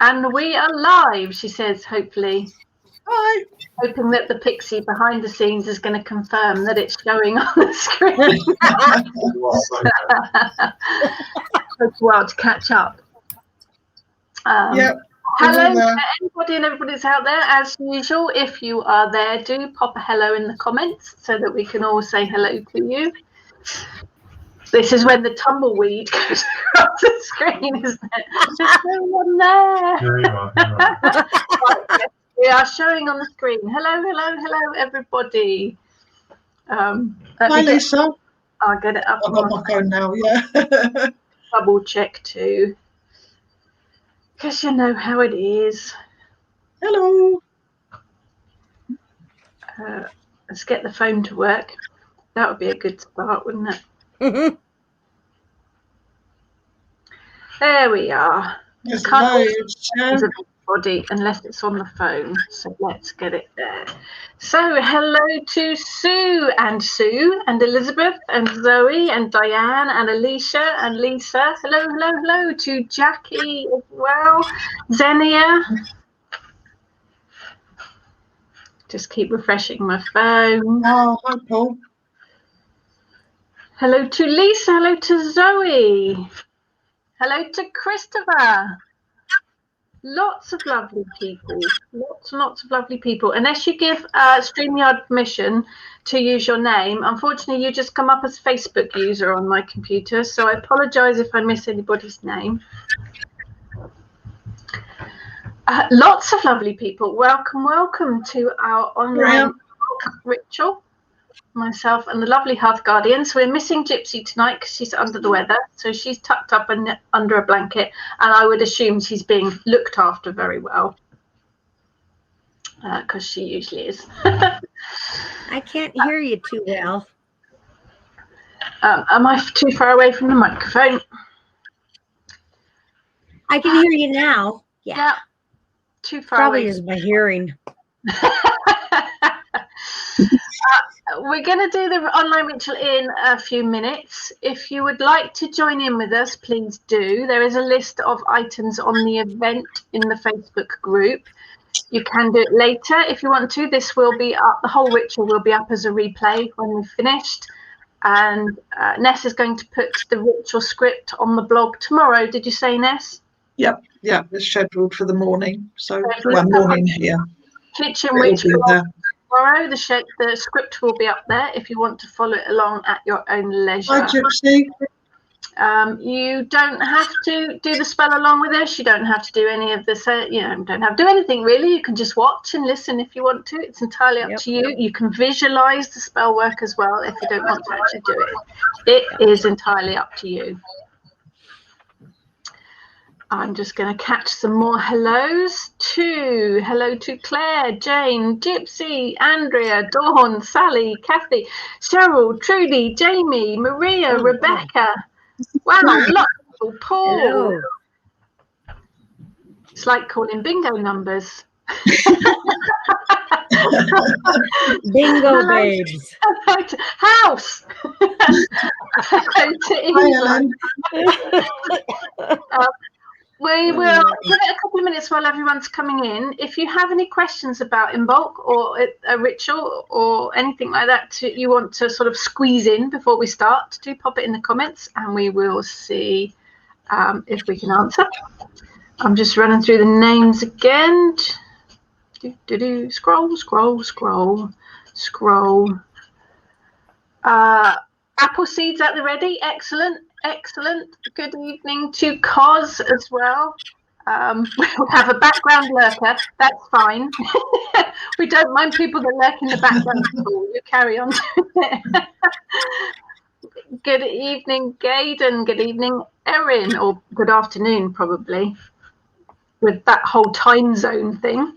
And we are live, she says, hopefully. Hi. Hoping that the pixie behind the scenes is going to confirm that it's showing on the screen. Takes a while to catch up. Yep. Hello to anybody and everybody's out there. As usual, if you are there, do pop a hello in the comments so that we can all say hello to you. This is when the tumbleweed goes across the screen, isn't it? There's no one there. Here you are. Right, we are showing on the screen. Hello, everybody. Hi, Lisa. I'll get it up. I've got my phone now, yeah. Double check too. Because you know how it is. Hello. Let's get the phone to work. That would be a good start, wouldn't it? There we are. Can't everybody unless it's on the phone. So let's get it there. So hello to Sue and Elizabeth and Zoe and Diane and Alicia and Lisa. Hello to Jackie as well. Xenia. Just keep refreshing my phone. Oh, hi, Paul. Hello to Lisa. Hello to Zoe. Hello to Christopher. Lots of lovely people. Lots of lovely people. Unless you give StreamYard permission to use your name, unfortunately, you just come up as Facebook user on my computer. So I apologise if I miss anybody's name. Lots of lovely people. Welcome to our online ritual. Myself and the lovely Hearth Guardian. So we're missing Gypsy tonight because she's under the weather. So she's tucked up under a blanket, and I would assume she's being looked after very well because she usually is. I can't hear you too well. Am I too far away from the microphone? I can hear you now. Yeah. Too far Probably away. Is my hearing. We're going to do the online ritual in a few minutes. If you would like to join in with us, please do. There is a list of items on the event in the Facebook group. You can do it later if you want to. This will be up, the whole ritual will be up as a replay when we've finished. And Ness is going to put the ritual script on the blog tomorrow. Did you say, Ness? Yep, it's scheduled for the morning. So one morning here. Kitchen Witch tomorrow. The script will be up there if you want to follow it along at your own leisure. Hi, Gypsy. You don't have to do the spell along with us. You don't have to do any of this. Don't have to do anything really. You can just watch and listen if you want to. It's entirely up to you. You can visualize the spell work as well if you don't want to actually do it. It is entirely up to you. I'm just going to catch some more hellos too. Hello to Claire, Jane, Gypsy, Andrea, Dawn, Sally, Kathy, Cheryl, Trudy, Jamie, Maria, Rebecca. Wow, lots of people. Paul. Hello. It's like calling bingo numbers. Bingo babes. House. Hello to Eva. We will give it a couple of minutes while everyone's coming in. If you have any questions about Imbolc or a ritual or anything like that you want to sort of squeeze in before we start, do pop it in the comments and we will see if we can answer. I'm just running through the names again. Scroll. Apple seeds at the ready. Excellent. Good evening to Cos as well. We'll have a background lurker. That's fine. We don't mind people that lurk in the background. You carry on. Good evening, Gaydon. Good evening, Erin. Or good afternoon, probably, with that whole time zone thing.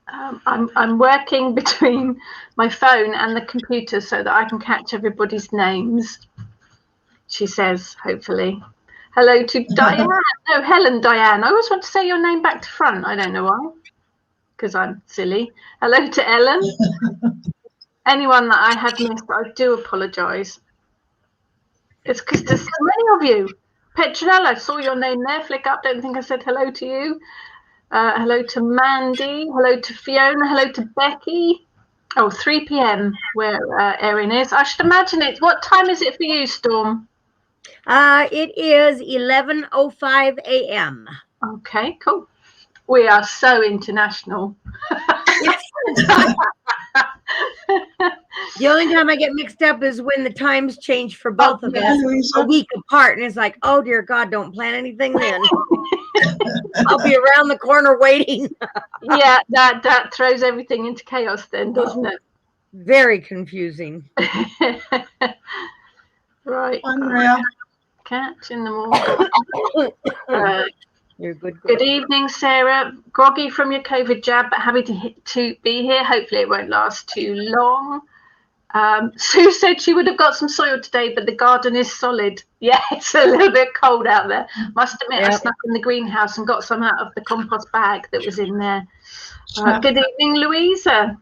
I'm working between my phone and the computer so that I can catch everybody's names. She says, hopefully. Hello to Diane. No, Helen Diane. I always want to say your name back to front. I don't know why, because I'm silly. Hello to Ellen. Anyone that I have missed, I do apologise. It's because there's so many of you. Petronella, I saw your name there. Flick up. Don't think I said hello to you. Hello to Mandy. Hello to Fiona. Hello to Becky. Oh, 3 p.m. where Erin is. I should imagine it. What time is it for you, Storm? It is 11:05 a.m. Okay, cool. We are so international. The only time I get mixed up is when the times change for both of us Louisa. a week apart, and it's like, oh dear God, don't plan anything then. I'll be around the corner waiting. Yeah, that throws everything into chaos then, doesn't it? Very confusing. Right. Hi, Maria. Catch in the morning. You're good. Good evening, Sarah. Groggy from your COVID jab, but happy to be here. Hopefully it won't last too long. Sue said she would have got some soil today, but the garden is solid. Yeah, it's a little bit cold out there. Must admit, I snuck in the greenhouse and got some out of the compost bag that was in there. Good evening, Louisa.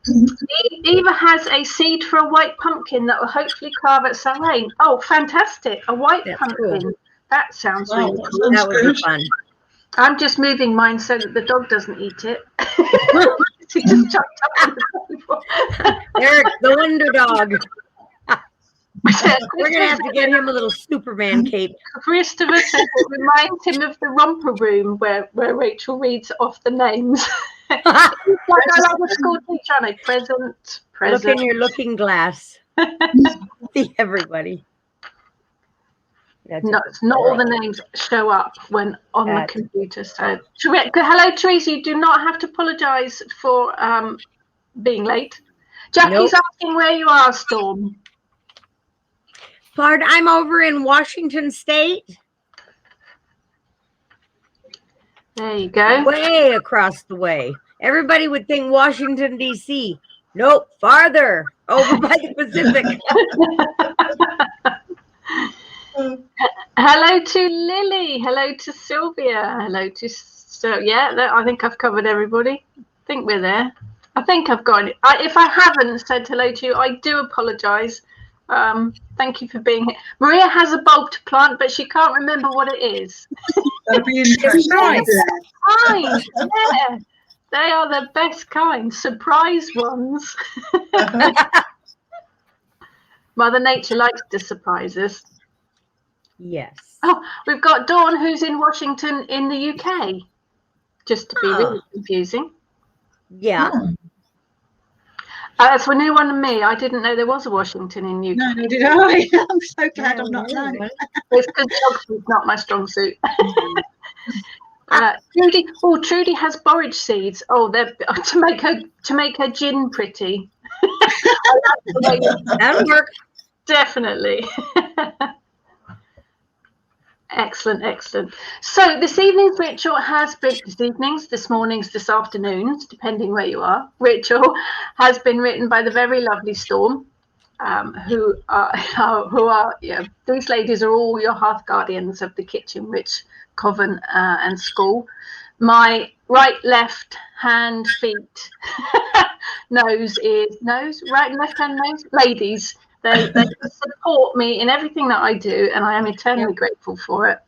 Eva has a seed for a white pumpkin that will hopefully carve at some rain. Oh, fantastic. A white pumpkin. Cool. That sounds really cool. That would be fun. I'm just moving mine so that the dog doesn't eat it. She just chopped up. Eric, the wonder dog. We're gonna have to get him a little Superman cape. Christopher says it reminds him of the romper room where Rachel reads off the names. Like I like a school teacher, aren't I? Present. Look in your looking glass. See everybody. Not all the names show up when on the computer. So, hello, Teresa. You do not have to apologise for being late. Jackie's asking where you are, Storm. Pardon, I'm over in Washington State. There you go. Way across the way. Everybody would think Washington, D.C. Nope, farther over by the Pacific. Hello to Lily. Hello to Sylvia. Hello to I think I've covered everybody. I think we're there. I think I've got it. If I haven't said hello to you, I do apologise. Thank you for being here. Maria has a bulb to plant, but she can't remember what it is. That'll be interesting. Kind. Yeah. They are the best kind. Surprise ones. Mother Nature likes to surprise us. Yes. Oh, we've got Dawn, who's in Washington in the UK. Just to be really confusing. Yeah. That's a new one to me. I didn't know there was a Washington in UK. No, did I? I'm so glad I'm not known. It's because geography is not my strong suit. Trudy has borage seeds. Oh, they're to make her gin pretty. That'll work. Definitely. Excellent. So this evening's ritual has been this morning's, this afternoon's, depending where you are. Ritual has been written by the very lovely Storm, who are these ladies are all your hearth guardians of the kitchen, Witch Coven and school. My right, left hand, feet, nose, ears, nose, right and left hand, nose, ladies. They support me in everything that I do, and I am eternally grateful for it.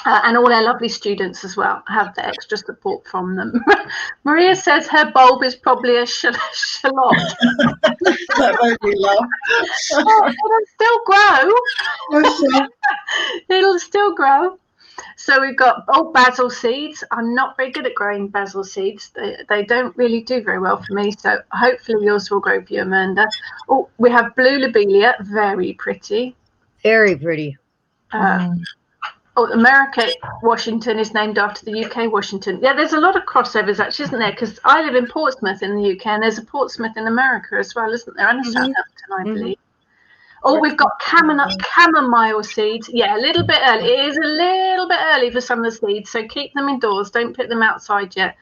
And all our lovely students as well have the extra support from them. Maria says her bulb is probably a shallot. That made me laugh. It'll still grow. It'll still grow. So we've got basil seeds. I'm not very good at growing basil seeds. They don't really do very well for me. So hopefully yours will grow for you, Amanda. Oh, we have blue lobelia. Very pretty. Very pretty. America, Washington is named after the UK Washington. Yeah, there's a lot of crossovers actually, isn't there? Because I live in Portsmouth in the UK, and there's a Portsmouth in America as well, isn't there? And a Southampton, I believe. Oh, we've got chamomile seeds. Yeah, a little bit early. It is a little bit early for some of the seeds, so keep them indoors. Don't put them outside yet.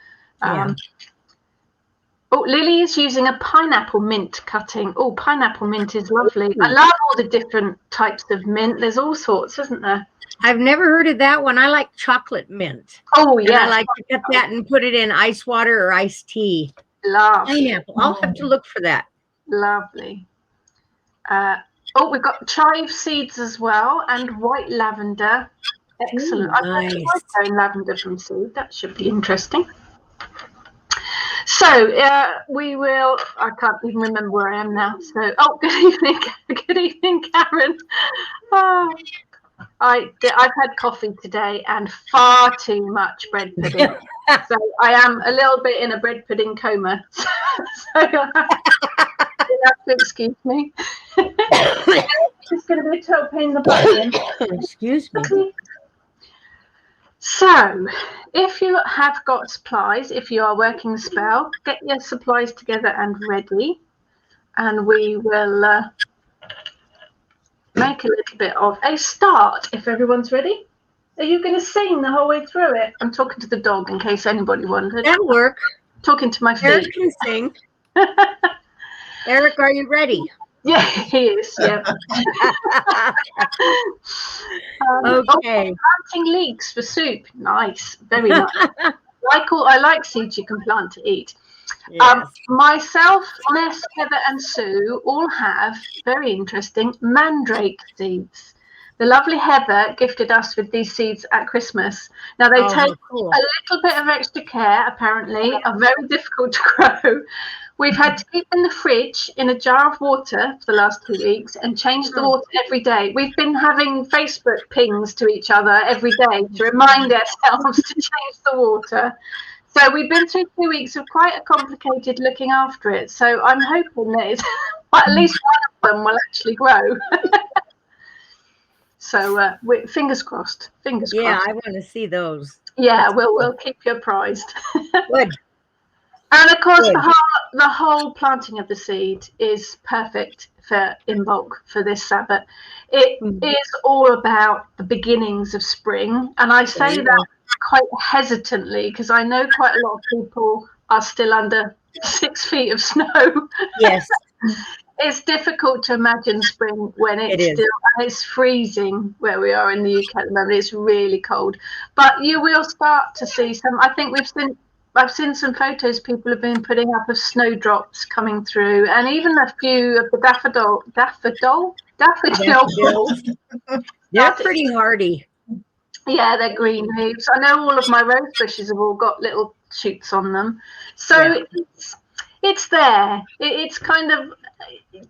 Lily is using a pineapple mint cutting. Oh, pineapple mint is lovely. I love all the different types of mint. There's all sorts, isn't there? I've never heard of that one. I like chocolate mint. Oh, yeah. And I like to cut that and put it in ice water or iced tea. Lovely. Pineapple. I'll have to look for that. Lovely. We've got chive seeds as well, and white lavender. Excellent. I've tried growing lavender from seed. That should be interesting. So we will. I can't even remember where I am now. So, good evening, good evening, Karen. Oh, I've had coffee today and far too much bread pudding. So I am a little bit in a bread pudding coma. So you'll have to excuse me. It's going to be a total pain in the butt. Excuse me. So, if you have got supplies, if you are working the spell, get your supplies together and ready, and we will make a little bit of a start if everyone's ready. Are you going to sing the whole way through it? I'm talking to the dog in case anybody wondered. That'll work. Talking to my feet. Eric can sing. Eric, are you ready? Yeah, he is. Yeah. Okay. Planting leeks for soup. Nice. Very nice. I like seeds you can plant to eat. Yes. Myself, Ness, Heather, and Sue all have very interesting mandrake seeds. The lovely Heather gifted us with these seeds at Christmas. Now they take a little bit of extra care, apparently, are very difficult to grow. We've had to keep in the fridge in a jar of water for the last 2 weeks and change the water every day. We've been having Facebook pings to each other every day to remind ourselves to change the water. So we've been through 2 weeks of quite a complicated looking after it. So I'm hoping that at least one of them will actually grow. So fingers crossed. Fingers crossed. Yeah, I want to see those. Yeah, we'll keep you apprised. Good. And of course, the whole planting of the seed is perfect for Imbolc for this Sabbath. It is all about the beginnings of spring, and I say that quite hesitantly because I know quite a lot of people are still under 6 feet of snow. Yes. It's difficult to imagine spring when it's freezing where we are in the UK at the moment. It's really cold, but you will start to see some. I think I've seen some photos people have been putting up of snowdrops coming through, and even a few of the daffodil. They're pretty hardy. Yeah, they're green leaves. I know all of my rose bushes have all got little shoots on them, so it's there. It's kind of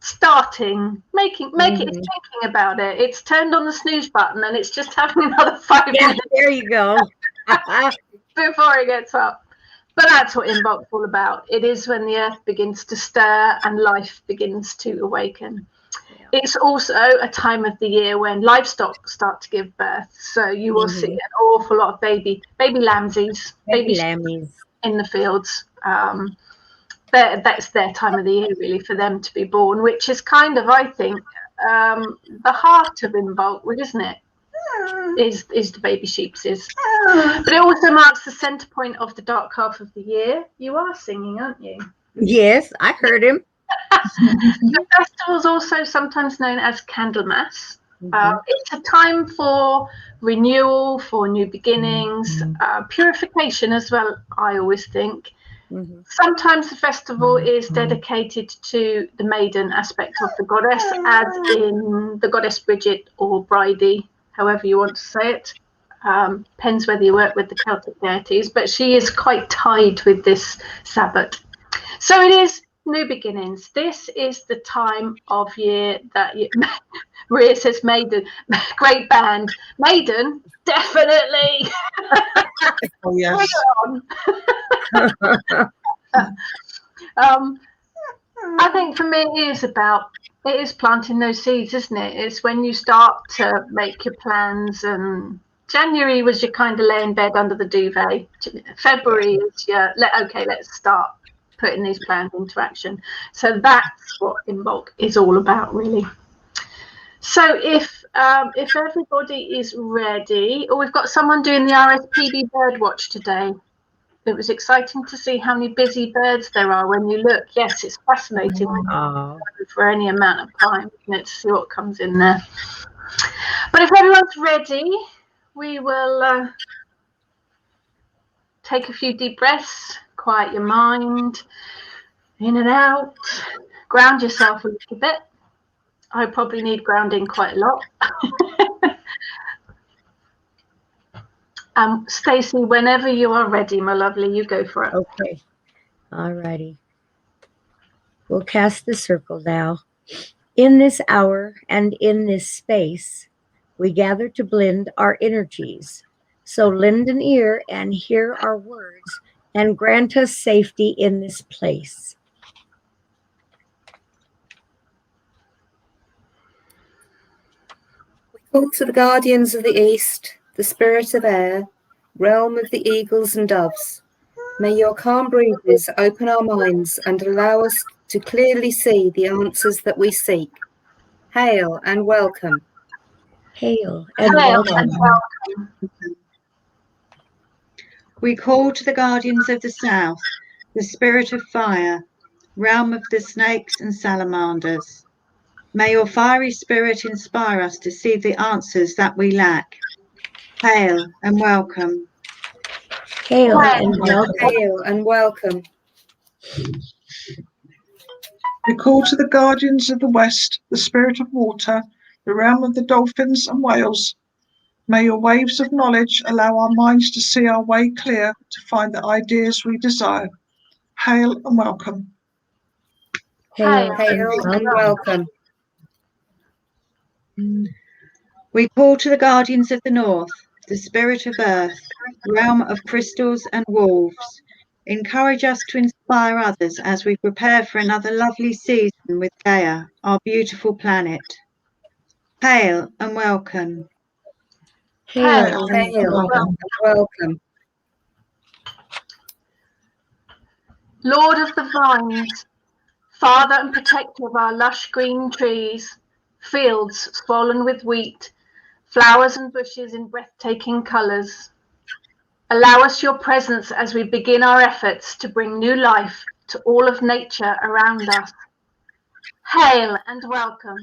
starting, making it's thinking about it. It's turned on the snooze button, and it's just having another 5 minutes. There you go. Before it gets up. But that's what Imbolc's all about. It is when the earth begins to stir and life begins to awaken. Yeah. It's also a time of the year when livestock start to give birth. So you will see an awful lot of baby lamsies, baby lammies in the fields. That's their time of the year, really, for them to be born, which is kind of, I think, the heart of Imbolc, isn't it? Is the baby sheeps but it also marks the center point of the dark half of the year. You are singing, aren't you? Yes, I heard him. The festival is also sometimes known as Candlemas. It's a time for renewal, for new beginnings, purification as well, I always think. Sometimes the festival is dedicated to the maiden aspect of the goddess, as in the goddess Bridget or Bridie, however you want to say it. Depends whether you work with the Celtic deities, but she is quite tied with this Sabbath. So it is new beginnings. This is the time of year that Maria says maiden. Great band. Maiden, definitely. Oh, yes. I think for me it is planting those seeds, isn't it? It's when you start to make your plans, and January was your kind of lay in bed under the duvet. February is your let's start putting these plans into action. So that's what Imbolc is all about, really. So if everybody is ready, we've got someone doing the RSPB Birdwatch today. It was exciting to see how many busy birds there are when you look. Yes, it's fascinating for any amount of time, isn't it, to see what comes in there. But if everyone's ready, we will take a few deep breaths, quiet your mind, in and out, ground yourself a little bit. I probably need grounding quite a lot. Stacey, whenever you are ready, my lovely, you go for it. Okay. All righty. We'll cast the circle now. In this hour and in this space, we gather to blend our energies. So lend an ear and hear our words and grant us safety in this place. We call to the guardians of the east, the spirit of air, realm of the eagles and doves. May your calm breezes open our minds and allow us to clearly see the answers that we seek. Hail and welcome. Hail and Hail welcome. and welcome. We call to the guardians of the south, the spirit of fire, realm of the snakes and salamanders. May your fiery spirit inspire us to see the answers that we lack. Hail and welcome. Hail and welcome. Hail and welcome. We call to the guardians of the west, the spirit of water, the realm of the dolphins and whales. May your waves of knowledge allow our minds to see our way clear to find the ideas we desire. Hail and welcome. Hail Hail and welcome. We call to the guardians of the north, the spirit of earth, realm of crystals and wolves. Encourage us to inspire others as we prepare for another lovely season with Gaia, our beautiful planet. Hail and welcome. Hail and Hail and welcome. Lord of the vines, Father and protector of our lush green trees, fields swollen with wheat, flowers and bushes in breathtaking colours. Allow us your presence as we begin our efforts to bring new life to all of nature around us. Hail and welcome.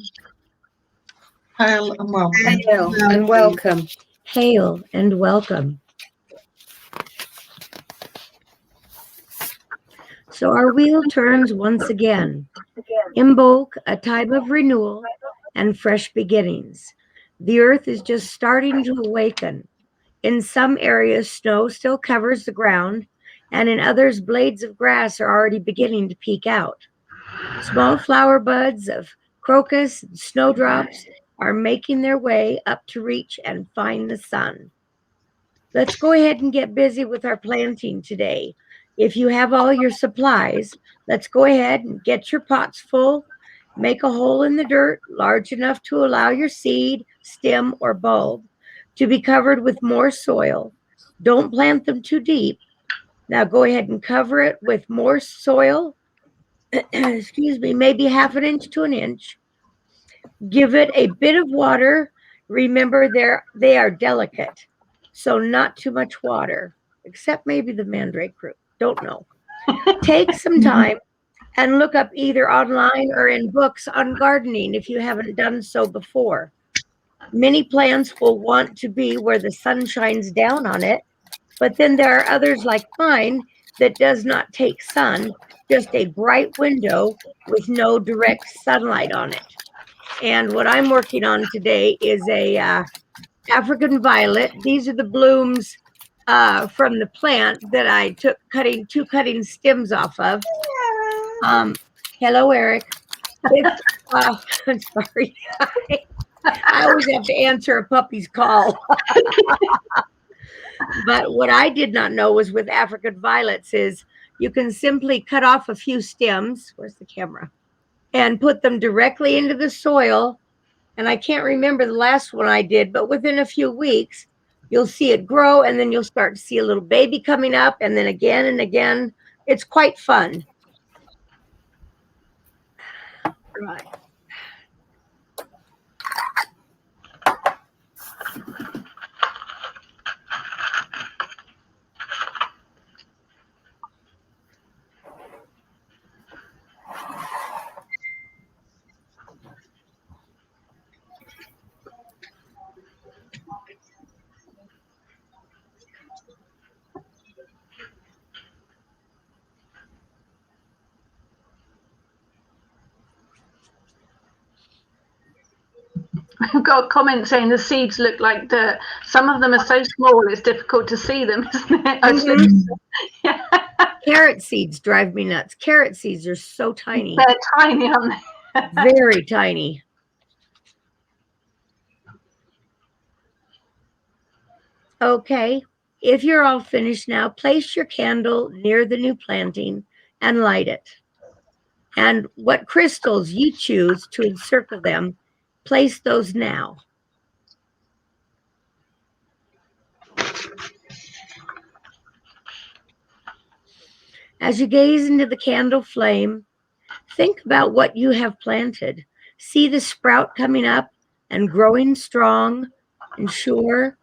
Hail and welcome. Hail and welcome. Hail and welcome. So our wheel turns once again. Imbolc, a time of renewal and fresh beginnings. The earth is just starting to awaken. In some areas, snow still covers the ground, and in others, blades of grass are already beginning to peek out. Small flower buds of crocus and snowdrops are making their way up to reach and find the sun. Let's go ahead and get busy with our planting today. If you have all your supplies, let's go ahead and get your pots full. Make a hole in the dirt large enough to allow your seed, stem, or bulb to be covered with more soil. Don't plant them too deep. Now go ahead and cover it with more soil. Excuse me, maybe half an inch to an inch. Give it a bit of water. Remember, they are delicate, so not too much water, except maybe the mandrake root. Don't know. Take some time and look up either online or in books on gardening if you haven't done so before. Many plants will want to be where the sun shines down on it, but then there are others like mine that does not take sun, just a bright window with no direct sunlight on it. And what I'm working on today is a African violet. These are the blooms from the plant that I took two cutting stems off of. Hello, Eric. I'm sorry. I always have to answer a puppy's call. But what I did not know was with African violets is you can simply cut off a few stems. Where's the camera? And put them directly into the soil. And I can't remember the last one I did, but within a few weeks, you'll see it grow, and then you'll start to see a little baby coming up, and then again and again. It's quite fun. Right. We've got a comment saying the seeds look like dirt. Some of them are so small it's difficult to see them, isn't it? Yeah. Carrot seeds drive me nuts. Carrot seeds are so tiny. They're tiny, aren't they? Very tiny. Okay, if you're all finished now, place your candle near the new planting and light it. And what crystals you choose to encircle them, place those now. As you gaze into the candle flame, think about what you have planted. See the sprout coming up and growing strong and sure.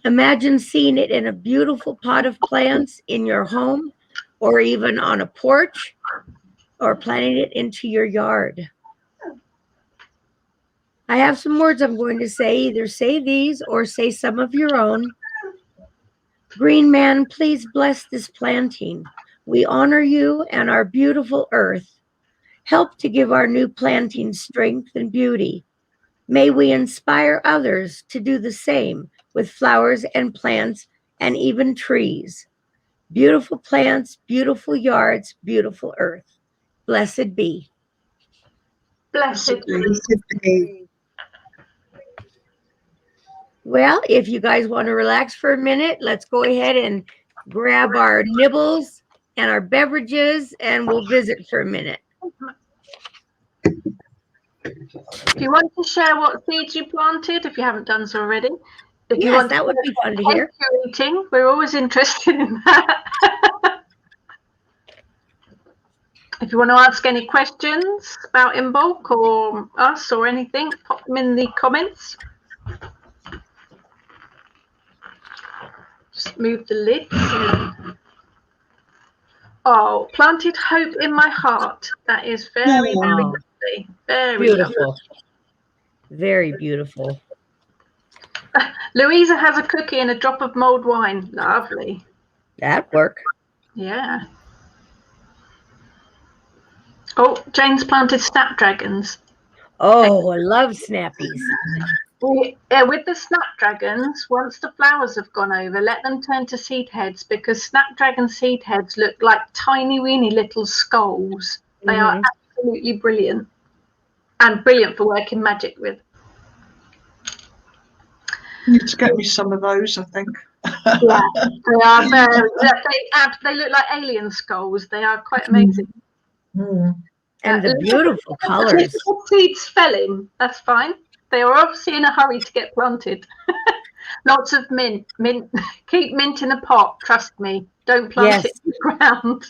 Imagine seeing it in a beautiful pot of plants in your home or even on a porch or planting it into your yard. I have some words I'm going to say. Either say these or say some of your own. Green Man, please bless this planting. We honor you and our beautiful earth. Help to give our new planting strength and beauty. May we inspire others to do the same with flowers and plants and even trees. Beautiful plants, beautiful yards, beautiful earth. Blessed be. Blessed be. Well, if you guys want to relax for a minute, let's go ahead and grab our nibbles and our beverages and we'll visit for a minute. If you want to share what seeds you planted, if you haven't done so already, if you Yes, want that would be fun to hear. you're eating, we're always interested in that. If you want to ask any questions about Imbolc or us or anything, pop them in the comments. Just move the lid. Oh, planted hope in my heart. That is very, very lovely. Very beautiful. lovely. Very beautiful. Louisa has a cookie and a drop of mulled wine. Lovely. That'd work. Yeah. Oh, Jane's planted snapdragons. Oh, I love snappies. With the snapdragons, once the flowers have gone over, let them turn to seed heads because snapdragon seed heads look like tiny, weeny little skulls. They are absolutely brilliant and brilliant for working magic with. You need to get me some of those, I think. Yeah, they are very. They look like alien skulls. They are quite amazing. And the beautiful colors. Seeds fell in. That's fine. They are obviously in a hurry to get planted. Lots of mint. Keep mint in a pot. Trust me. Don't plant it in the ground.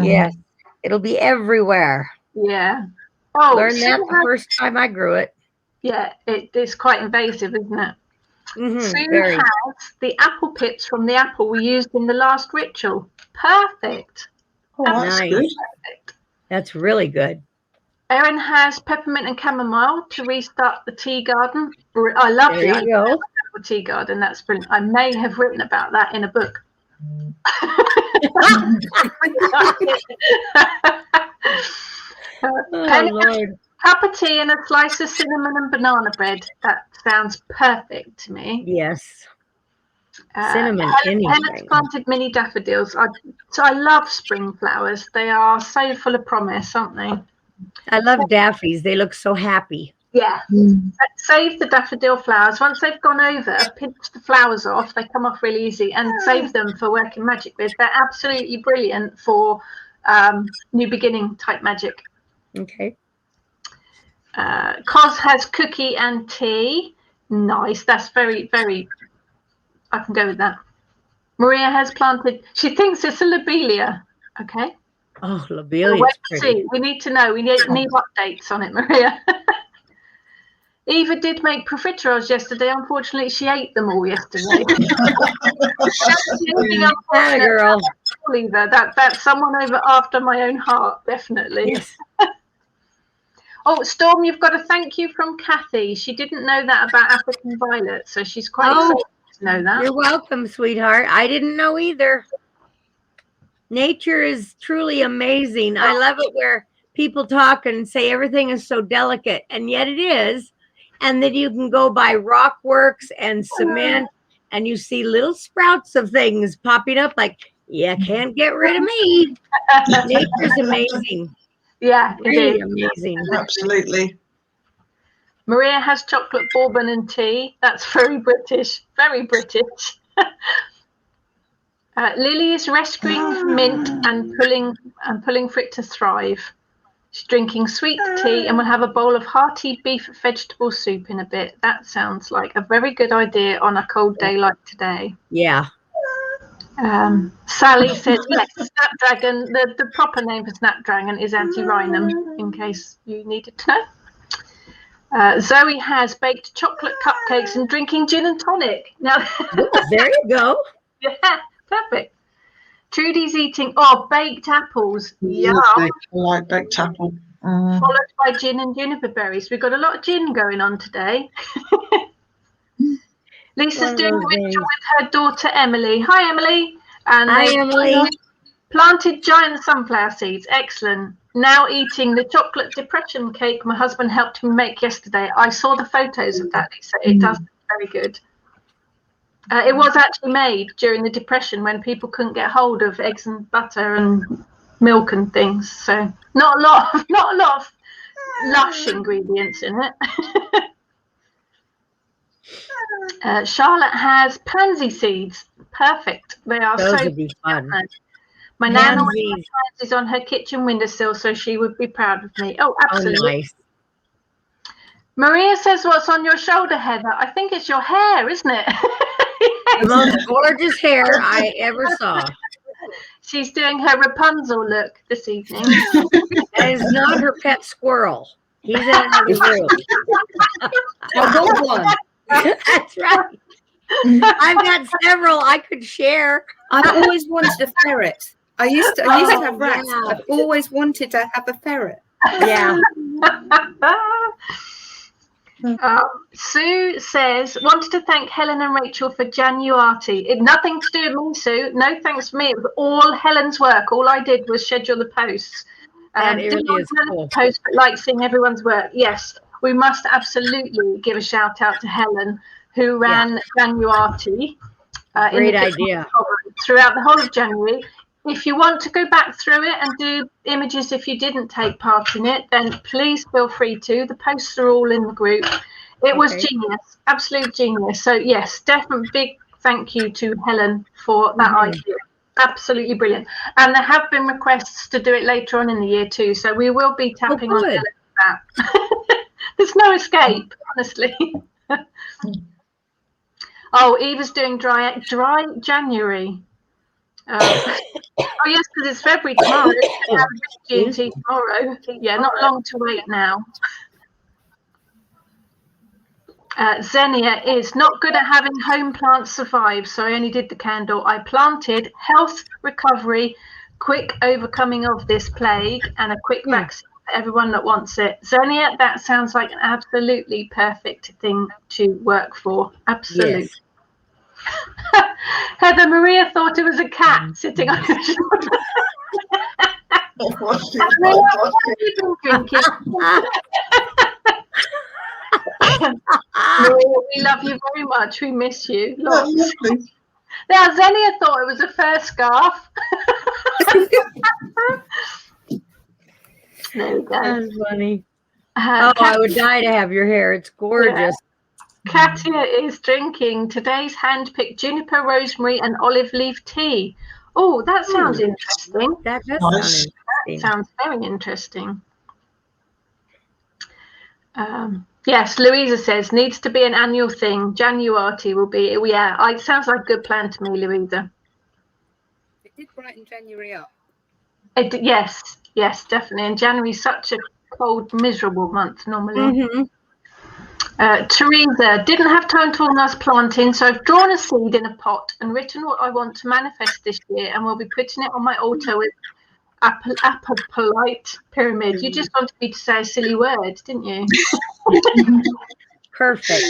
Yes, it'll be everywhere. Yeah. Oh, learned that the first time I grew it. Yeah, it's quite invasive, isn't it? Sue Very. has the apple pips from the apple we used in the last ritual. Perfect. Oh, that's nice. good. Perfect. That's really good. Erin has peppermint and chamomile to restart the tea garden. I love the idea of the tea garden. That's brilliant. I may have written about that in a book. Lord. Cup of tea and a slice of cinnamon and banana bread. That sounds perfect to me. Yes. Cinnamon, Helen's planted mini daffodils. I love spring flowers. They are so full of promise, aren't they? I love daffies. They look so happy. Yeah. Save the daffodil flowers. Once they've gone over, pinch the flowers off. They come off really easy, and save them for working magic with. They're absolutely brilliant for new beginning type magic. Okay. Cos has cookie and tea. Nice. That's very, very. I can go with that. Maria has planted. She thinks it's a lobelia. Okay. Oh, lobelia. See, we need to know. We need updates on it, Maria. Eva did make profiteroles yesterday. Unfortunately, she ate them all yesterday. Girl. Eva, that's someone over after my own heart, definitely. Yes. Oh, Storm, you've got a thank you from Kathy. She didn't know that about African violet, so she's quite excited to know that. You're welcome, sweetheart. I didn't know either. Nature is truly amazing. I love it where people talk and say everything is so delicate, and yet it is. And then you can go by rock works and cement, and you see little sprouts of things popping up like, you can't get rid of me. Nature's amazing. Yeah, it Really is. amazing. Absolutely. Maria has chocolate bourbon and tea. That's very British. Very British. Lily is rescuing mint and pulling for it to thrive. She's drinking sweet tea and will have a bowl of hearty beef vegetable soup in a bit. That sounds like a very good idea on a cold day like today. Yeah. Sally said, yes, Snapdragon, the proper name for Snapdragon is Antirrhinum, in case you needed to know. Zoe has baked chocolate cupcakes and drinking gin and tonic. Now, There you go. yeah, perfect. Trudy's eating, baked apples. Yeah. Lovely. I like baked apple. Followed by gin and juniper berries. We've got a lot of gin going on today. Lisa's doing a ritual with her daughter Emily. Hi, Emily. And Hi, they Emily. planted giant sunflower seeds. Excellent. Now eating the chocolate depression cake my husband helped me make yesterday. I saw the photos of that, Lisa. It does look very good. It was actually made during the Depression when people couldn't get hold of eggs and butter and milk and things. So not a lot of lush ingredients in it. Charlotte has pansy seeds. Perfect. They are Those so would be fun. My nana always Pansies. has pansies on her kitchen windowsill, so she would be proud of me. Oh, absolutely. Oh, nice. Maria says, what's on your shoulder, Heather? I think it's your hair, isn't it? The most gorgeous hair I ever saw. She's doing her Rapunzel look this evening. That is not her pet squirrel. He's in another room. I want one. That's right. I've got several I could share. I've always wanted a ferret. I used to have rats. yeah. I've always wanted to have a ferret. Yeah. Sue says, wanted to thank Helen and Rachel for January. It nothing to do with me, Sue. No thanks for me. It was all Helen's work. All I did was schedule the posts. That Didn't really is cool. post, but like seeing everyone's work. Yes, we must absolutely give a shout out to Helen, who ran January. Great idea. Throughout the whole of January. If you want to go back through it and do images if you didn't take part in it, then please feel free to. The posts are all in the group. It was genius, absolute genius. So yes, definitely big thank you to Helen for that idea. Absolutely brilliant. And there have been requests to do it later on in the year too. So we will be tapping on Helen for that. There's no escape, honestly. Oh, Eva's doing dry January. Oh yes, because it's February tomorrow. GMT tomorrow. Yeah, not long to wait now. Xenia is not good at having home plants survive, so I only did the candle. I planted health, recovery, quick overcoming of this plague, and a quick vaccine for everyone that wants it. Xenia, that sounds like an absolutely perfect thing to work for. Absolutely. Yes. Heather, Maria thought it was a cat sitting on her shoulder. What's it What have you been drinking? Maria, we love you very much. We miss you. Lots. lovely. Now, Xenia thought it was a fur scarf. There we go. That's funny. I would die to have your hair. It's gorgeous. Katia is drinking today's hand-picked juniper, rosemary, and olive leaf tea. Oh, that sounds interesting. That does Nice. sound interesting. That sounds very interesting. Yes, Louisa says needs to be an annual thing. January will be. Yeah, it sounds like a good plan to me, Louisa. It did brighten January up. Yes, definitely. And January's such a cold, miserable month normally. Teresa, didn't have time to organise planting, so I've drawn a seed in a pot and written what I want to manifest this year, and we'll be putting it on my altar with polite pyramid. You just wanted me to say a silly word, didn't you? Perfect.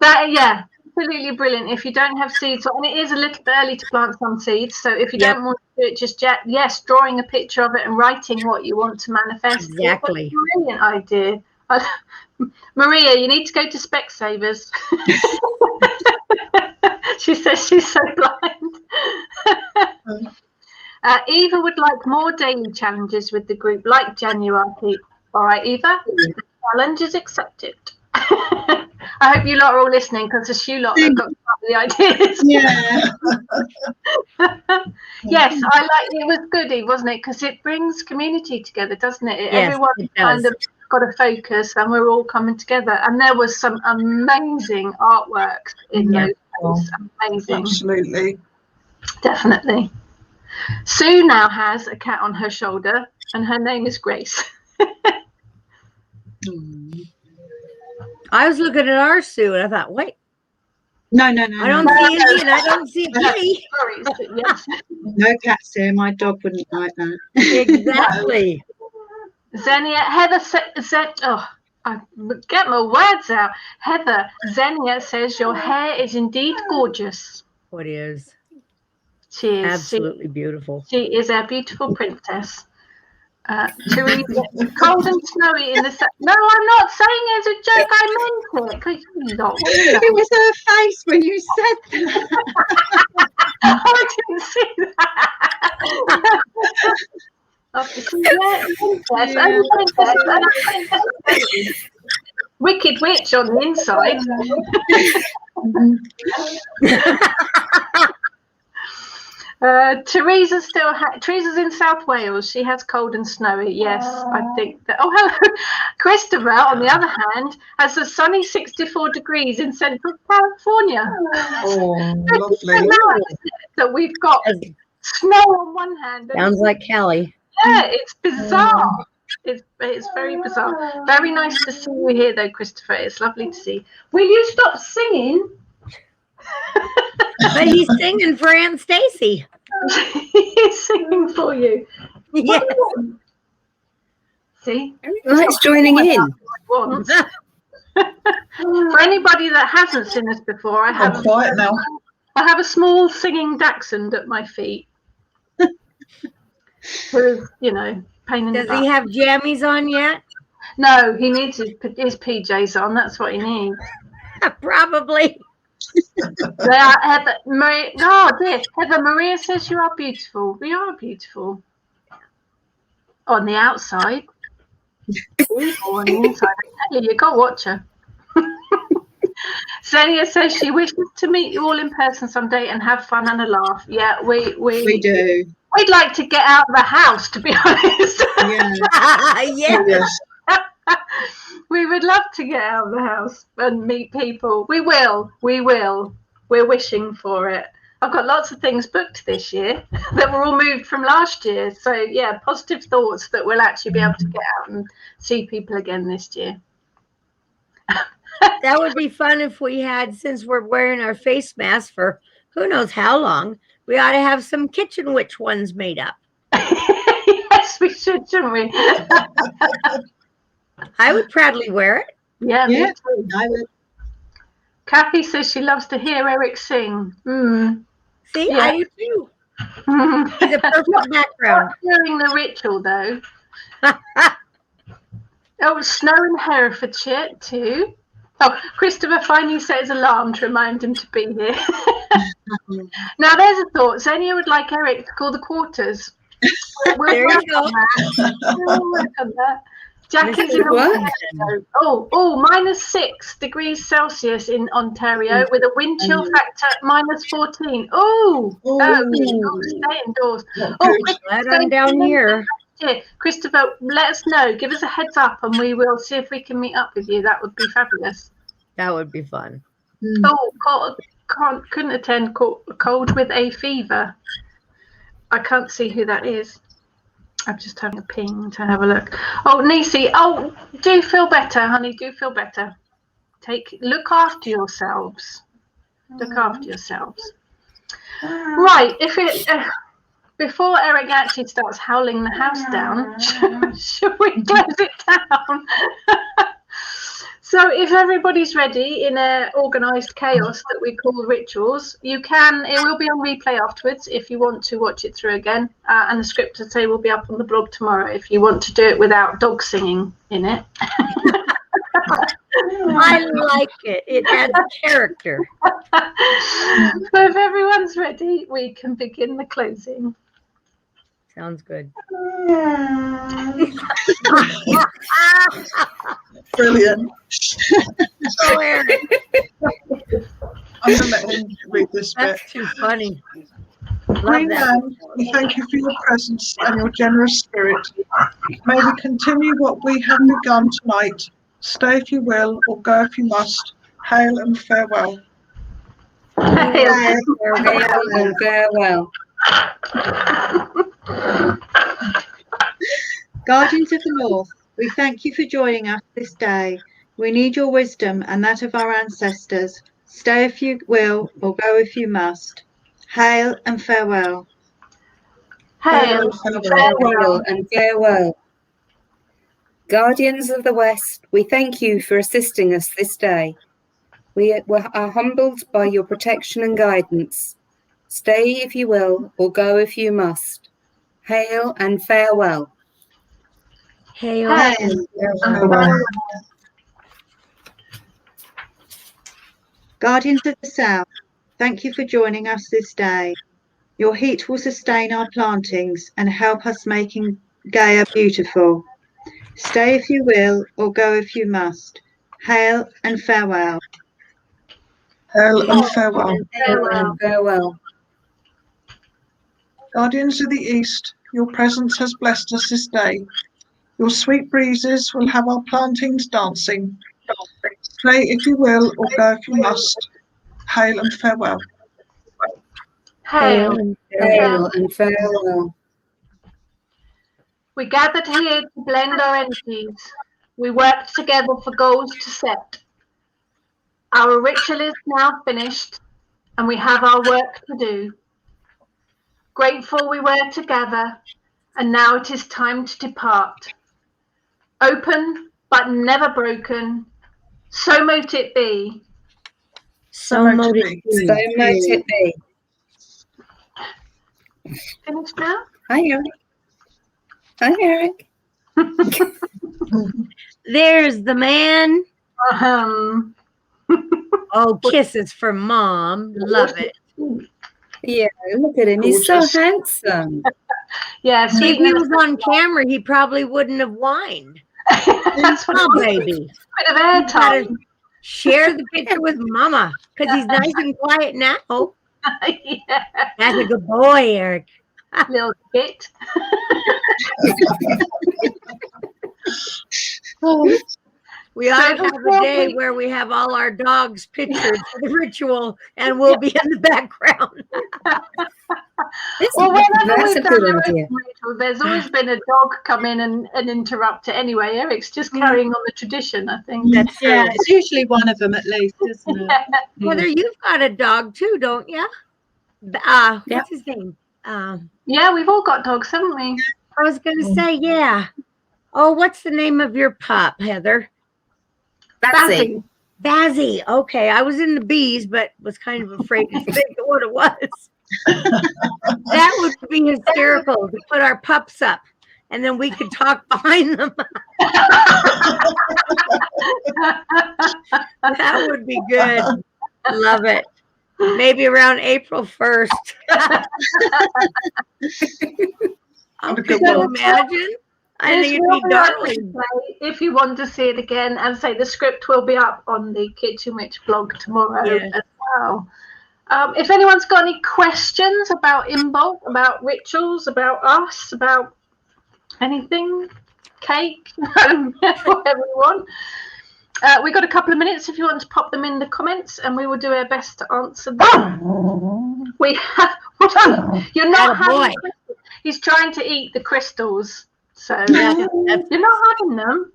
Absolutely brilliant. If you don't have seeds, and it is a little bit early to plant some seeds, so if you don't want to do it just yet, yes, drawing a picture of it and writing what you want to manifest. Exactly. Brilliant idea. Maria, you need to go to Specsavers. She says she's so blind. Eva would like more daily challenges with the group, like January. All right, Eva, the challenge is accepted. I hope you lot are all listening, because you lot have got some of the ideas. Yeah. Yes, I like it. Was goody, wasn't it? Because it brings community together, doesn't it? Yes, Everyone it kind does. of got a focus, and we're all coming together. And there was some amazing artwork in Yeah. those. Amazing. Absolutely. Definitely. Sue now has a cat on her shoulder, and her name is Grace. I was looking at our Sue and I thought, wait, No. I don't see Izzy and I don't see Kitty. Sorry, yes. No cats here. My dog wouldn't like that. Exactly. Xenia, Heather, I get my words out. Heather, Xenia says your hair is indeed gorgeous. What is? She is Absolutely beautiful. She is our beautiful princess. Teresa, cold and snowy in the No, I'm not saying it as a joke. I meant it. 'Cause you lot, It was her face when you said that. I didn't see that. Princess. Wicked witch on the inside. Teresa's in South Wales. She has cold and snowy. Yes, I think that. Oh, hello. Christopher, on the other hand, has a sunny 64 degrees in Central California. Oh, lovely. That we've got snow on one hand. Sounds like Callie. Yeah, it's bizarre. It's very bizarre. Very nice to see you here, though, Christopher. It's lovely to see. Will you stop singing? But he's singing for Aunt Stacy. He's singing for you. Yes. See? Everybody's joining in. For anybody that hasn't seen us before, I I'm quiet now. have a small singing dachshund at my feet. Who, pain in the Does butt. he have jammies on yet? No, he needs his PJs on. That's what he needs. Probably. Heather Maria says you are beautiful. We are beautiful. On the outside. On the inside. You got to watch her. Xenia says she wishes to meet you all in person someday and have fun and a laugh. Yeah, we do. We'd like to get out of the house, to be honest. Yeah. Yeah. Yes. We would love to get out of the house and meet people. We will. We're wishing for it. I've got lots of things booked this year that were all moved from last year. So, yeah, positive thoughts that we'll actually be able to get out and see people again this year. That would be fun if we had, since we're wearing our face masks for who knows how long, we ought to have some kitchen witch ones made up. Yes, we should, shouldn't we? I would proudly wear it. Yeah, me Yeah, too. I would. Kathy says she loves to hear Eric sing. See, Yeah. I do too. He's a perfect background. During the ritual, though. Oh, snow in Herefordshire too. Oh, Christopher finally set his alarm to remind him to be here. Now, there's a thought. Xenia would like Eric to call the quarters. We'll There you work go. on that. We'll work on that. Jackie's in What? Ontario. -6 degrees Celsius in Ontario with a wind chill factor -14. Stay indoors. Glad I'm down here. Christopher, let us know. Give us a heads up, and we will see if we can meet up with you. That would be fabulous. That would be fun. Couldn't attend. Cold with a fever. I can't see who that is. I'm just having a ping to have a look. Oh, Nisi. Oh, do feel better, honey. Do feel better. Look after yourselves. Look after yourselves. Right. Before Eric actually starts howling the house down, should we close it down? So if everybody's ready in an organised chaos that we call rituals, you can. It will be on replay afterwards if you want to watch it through again. And the script, I say, will be up on the blog tomorrow if you want to do it without dog singing in it. I like it. It adds character. So if everyone's ready, we can begin the closing. Sounds good. Brilliant. Oh, Eric, I'm going to let him read this bit. that's too funny. Love Queen that. Anne, we thank you for your presence and your generous spirit. May we continue what we have begun tonight. Stay if you will, or go if you must. Hail and farewell. Hail. Hail and farewell. Guardians of the North, we thank you for joining us this day. We need your wisdom and that of our ancestors. Stay if you will, or go if you must. Hail and farewell. Hail. Hail and farewell. Guardians of the West, we thank you for assisting us this day. We are humbled by your protection and guidance. Stay if you will, or go if you must. Hail and farewell. Hail. Hail. Guardians of the South, thank you for joining us this day. Your heat will sustain our plantings and help us making Gaia beautiful. Stay if you will, or go if you must. Hail and farewell. Hail and farewell. Hail and farewell. Guardians of the East, your presence has blessed us this day. Your sweet breezes will have our plantings dancing. Stay if you will, or go if you must. Hail and farewell. Hail. Hail and farewell. We gathered here to blend our energies. We worked together for goals to set. Our ritual is now finished, and we have our work to do. Grateful we were together, and now it is time to depart. Open, but never broken. So mote it be. So mote it be. So mote it be. Finished now? Hi, Eric. Hi, Eric. There's the man. Um, Oh, kisses for mom. Love it. Yeah, look at him. He's so Gorgeous. handsome. yeah, If sweet. he was on camera, he probably wouldn't have whined. That's Oh, what baby. bit of airtime. Share the picture with mama because he's nice and quiet now. Yeah, That's a good boy, Eric. little bit. We ought to have a day where we have all our dogs pictured for the ritual and we'll be in the background. Well, whenever That's a we've done good a idea. ritual, there's always been a dog come in and interrupt it anyway. Eric's just carrying on the tradition, I think. That's Yeah, true. it's usually one of them at least, isn't it? Heather, you've got a dog too, don't you? What's Yep. his name? Yeah, we've all got dogs, haven't we? I was going to say, yeah. Oh, what's the name of your pup, Heather? Bazzy. Bazzy. Okay, I was in the bees, but was kind of afraid to think of what it was. That would be hysterical to put our pups up, and then we could talk behind them. That would be good. Love it. Maybe around April 1st. Could you imagine? I think it'd be darling. If you want to see it again, and say the script will be up on the Kitchen Witch blog tomorrow as well. If anyone's got any questions about Imbolc, about rituals, about us, about anything, cake, whatever you want, we've got a couple of minutes if you want to pop them in the comments, and we will do our best to answer them. We have. You're not having. He's trying to eat the crystals. So you're not having them.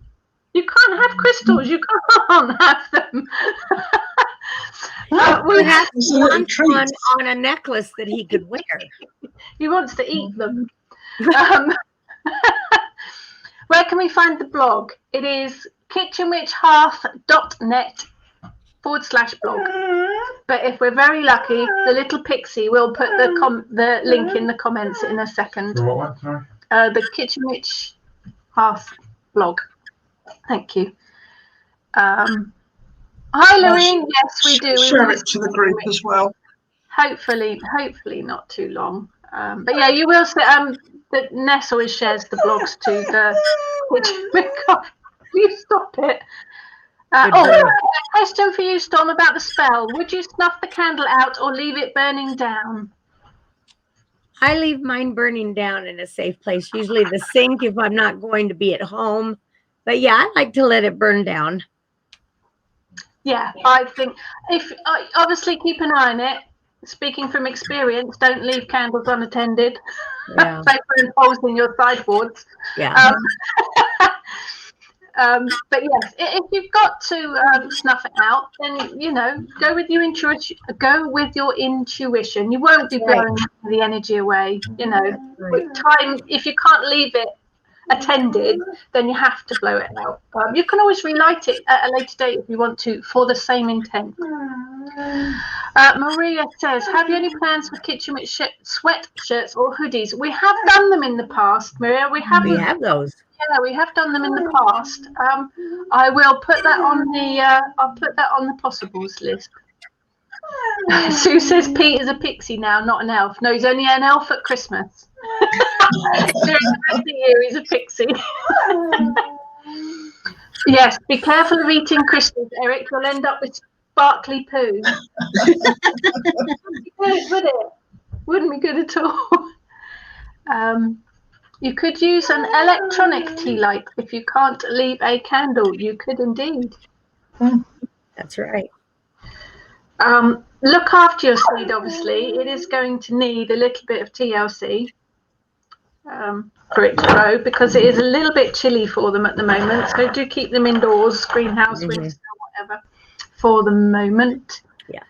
You can't have crystals. You can't have them. We have one on a necklace that he could wear. He wants to eat them. Where can we find the blog? It is kitchenwitchhearth.net/blog. But if we're very lucky, the little pixie will put the link in the comments in a second. What one, sorry? The Kitchen Witch Hearth blog. Thank you. Hi, Lorraine. Yes, we do. We Share will it to the group as well. hopefully not too long. But yeah, you will see. That Ness always shares the blogs to the. You stop it. A question for you, Storm, about the spell. Would you snuff the candle out or leave it burning down? I leave mine burning down in a safe place, usually the sink if I'm not going to be at home. But yeah, I like to let it burn down. Yeah, I think if obviously keep an eye on it. Speaking from experience, don't leave candles unattended. Yeah. They burn holes in your sideboards. Yeah. But yes, if you've got to snuff it out, then go with your intuition. Go with your intuition. You won't be blowing the energy away. With time, if you can't leave it attended, then you have to blow it out. You can always relight it at a later date if you want to, for the same intent. Maria says, have you any plans for kitchen with sweatshirts or hoodies? We have done them in the past, Maria. We have those. Yeah, we have done them in the past. I will put that on the I'll put that on the possibles list. Sue says Pete is a pixie now, not an elf. No, he's only an elf at Christmas. During the rest of the year, he's a pixie. Yes, be careful of eating crystals, Eric. You'll end up with sparkly poo. Wouldn't be good, would it? Wouldn't be good at all. You could use an electronic tea light if you can't leave a candle. You could indeed. That's right. Look after your seed, obviously. It is going to need a little bit of TLC for it to grow, because it is a little bit chilly for them at the moment. So do keep them indoors, greenhouse, winter, whatever, for the moment. Yeah.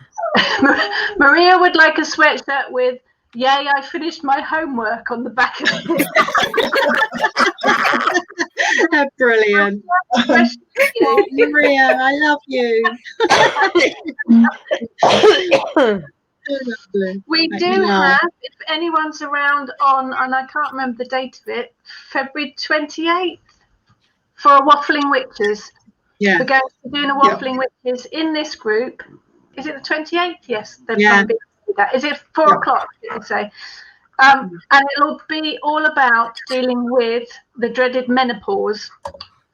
Maria would like a sweatshirt with "Yay, I finished my homework" on the back of it. Brilliant. Maria, I love you. We do have, if anyone's around on, and I can't remember the date of it, February 28th, for a Waffling Witches. Yeah. We're going to be doing a Waffling Witches in this group. Is it the 28th? Yes. Is it 4 o'clock, did you say? And it'll be all about dealing with the dreaded menopause.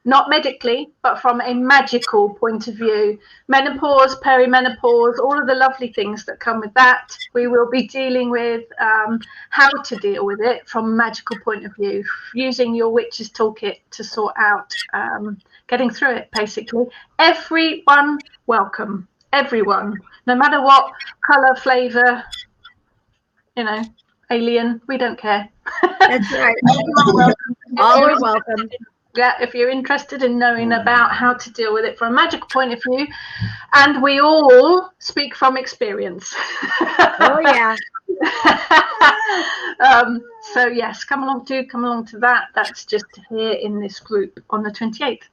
Not medically, but from a magical point of view. Menopause, perimenopause, all of the lovely things that come with that. We will be dealing with how to deal with it from a magical point of view, using your witch's toolkit to sort out getting through it, basically. Everyone welcome. Everyone. No matter what colour, flavour, alien, we don't care. That's right. All are welcome. Yeah, if you're interested in knowing about how to deal with it from a magical point of view, and we all speak from experience. Oh yeah. So yes, come along to that. That's just here in this group on the 28th.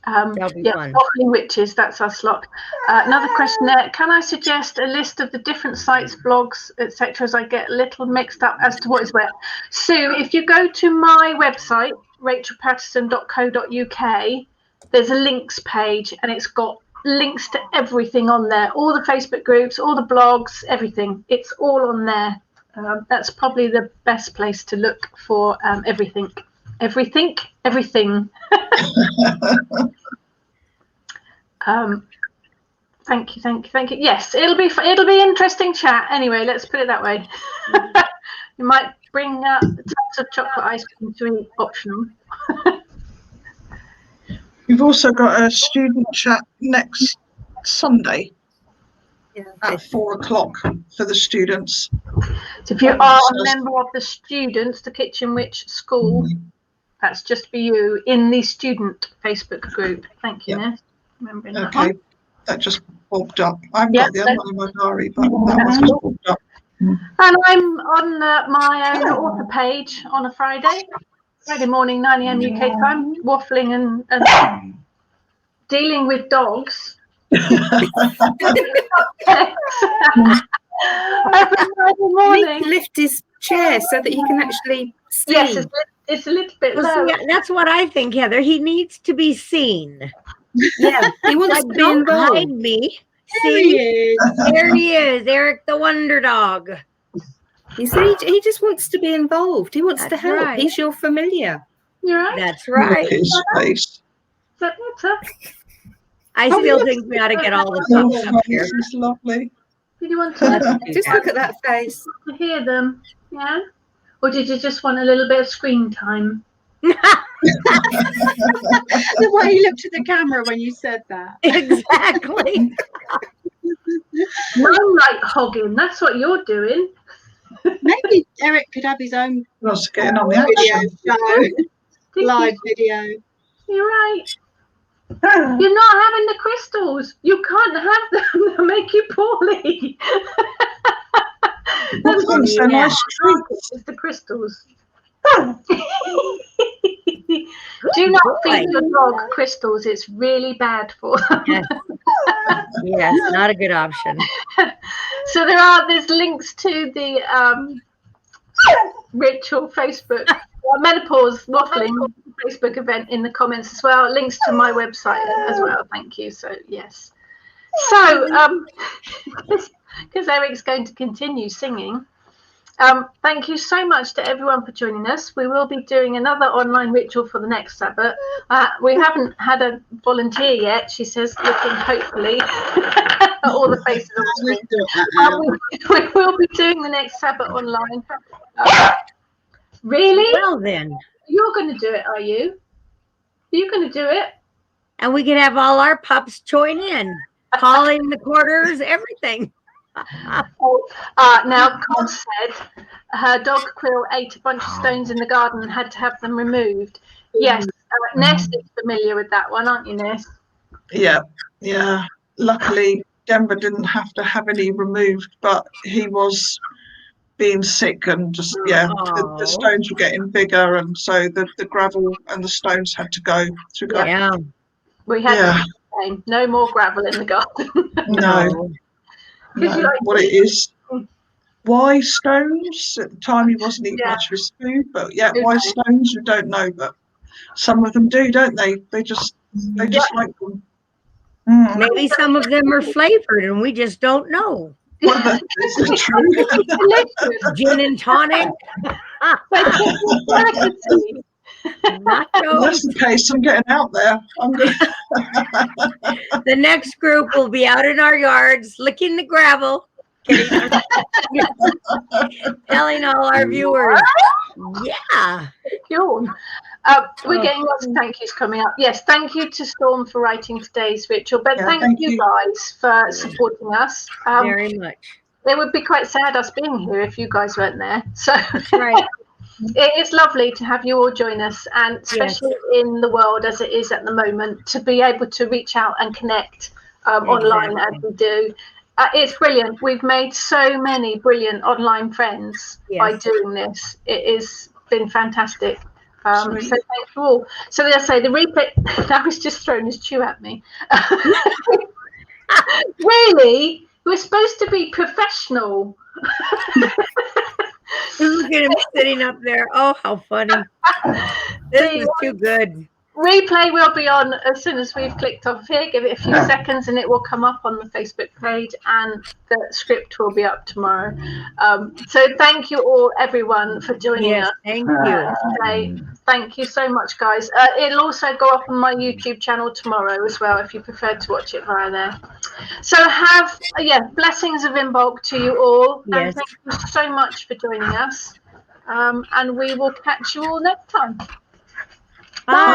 That'll be fun. Waffling Witches, that's our slot. Another question there. Can I suggest a list of the different sites, blogs, etc., as I get a little mixed up as to what is where? Sue, if you go to my website, rachelpatterson.co.uk, there's a links page, and it's got links to everything on there, all the Facebook groups, all the blogs, everything. It's all on there. That's probably the best place to look for everything. Everything. Thank you. Yes, it'll be interesting chat. Anyway, let's put it that way. You might bring tons of chocolate ice cream to eat, optional. We've also got a student chat next Sunday at 4 o'clock for the students. So if you are a member of the students, the Kitchen Witch School, that's just for you in the student Facebook group. Thank you, Ness. Remembering that one. That just popped up. I haven't got the other one in my diary, but that was just popped up. And I'm on my own author page on a Friday morning, 9 a.m. UK time, waffling and dealing with dogs. Every Friday morning. Lift his chair so that he can actually see. Yes, it's a little bit low. See, that's what I think, Heather. He needs to be seen. Yeah, he wants to be Don't hide involved. me. There he See, is. there he is, Eric the Wonder Dog. You see, he just wants to be involved. He wants to That's help. right. He's your familiar. You're right. That's Look right. at his face. Is that better? I still think we ought to get all the Your pups up here. face is lovely. Did you want Let's to do Just that. look at that face. hear them? Yeah. Or did you just want a little bit of screen time? The way he looked at the camera when you said that. Exactly. Limelight hogging. That's what you're doing. Maybe Eric could have his own What's getting on the video action? show, live video. You're right. You're not having the crystals. You can't have them. They'll make you poorly. What was them so nice treats? It's the crystals. Do not feed your dog crystals. It's really bad for them. Yes. Yes, not a good option. So there's links to the ritual Facebook menopause waffling Facebook event in the comments as well. Links to my website as well. Thank you. So yes. So because Eric's going to continue singing. Thank you so much to everyone for joining us. We will be doing another online ritual for the next Sabbath. We haven't had a volunteer yet, she says, looking hopefully at all the faces on the screen. We will be doing the next Sabbath online. Really? Well then. You're going to do it, are you? You're going to do it? And we can have all our pups join in, calling the quarters, everything. Now, Con said her dog Quill ate a bunch of stones in the garden and had to have them removed. Yes, Ness is familiar with that one, aren't you, Ness? Yeah. Luckily, Denver didn't have to have any removed, but he was being sick and just the stones were getting bigger, and so the gravel and the stones had to go. Yeah. We had no more gravel in the garden. No. What it is, why stones? At the time he wasn't eating much of his food, but why stones? We don't know, but some of them do, don't they? They just like them. Maybe some of them are flavored and we just don't know. This is true. Gin and tonic. Well, that's the case. I'm getting out there. The next group will be out in our yards, licking the gravel, telling all our viewers, yeah. We're getting lots of thank yous coming up. Yes, thank you to Storm for writing today's ritual, but thank you guys for supporting us. Very much. It would be quite sad us being here if you guys weren't there. So that's right. It is lovely to have you all join us, and especially in the world as it is at the moment, to be able to reach out and connect online as we do. It's brilliant. We've made so many brilliant online friends by doing this. It has been fantastic. So thank you all. So as I say, the replay, that was just throwing his chew at me. Really? We're supposed to be professional. Look at him sitting up there. Oh, how funny. This is too good. Replay will be on as soon as we've clicked off here. Give it a few seconds and it will come up on the Facebook page, and the script will be up tomorrow. So thank you all, everyone, for joining us. Thank you. Today. Thank you so much, guys. It'll also go up on my YouTube channel tomorrow as well, if you prefer to watch it via there. So have, blessings of Imbolc to you all. And thank you so much for joining us. And we will catch you all next time. Bye.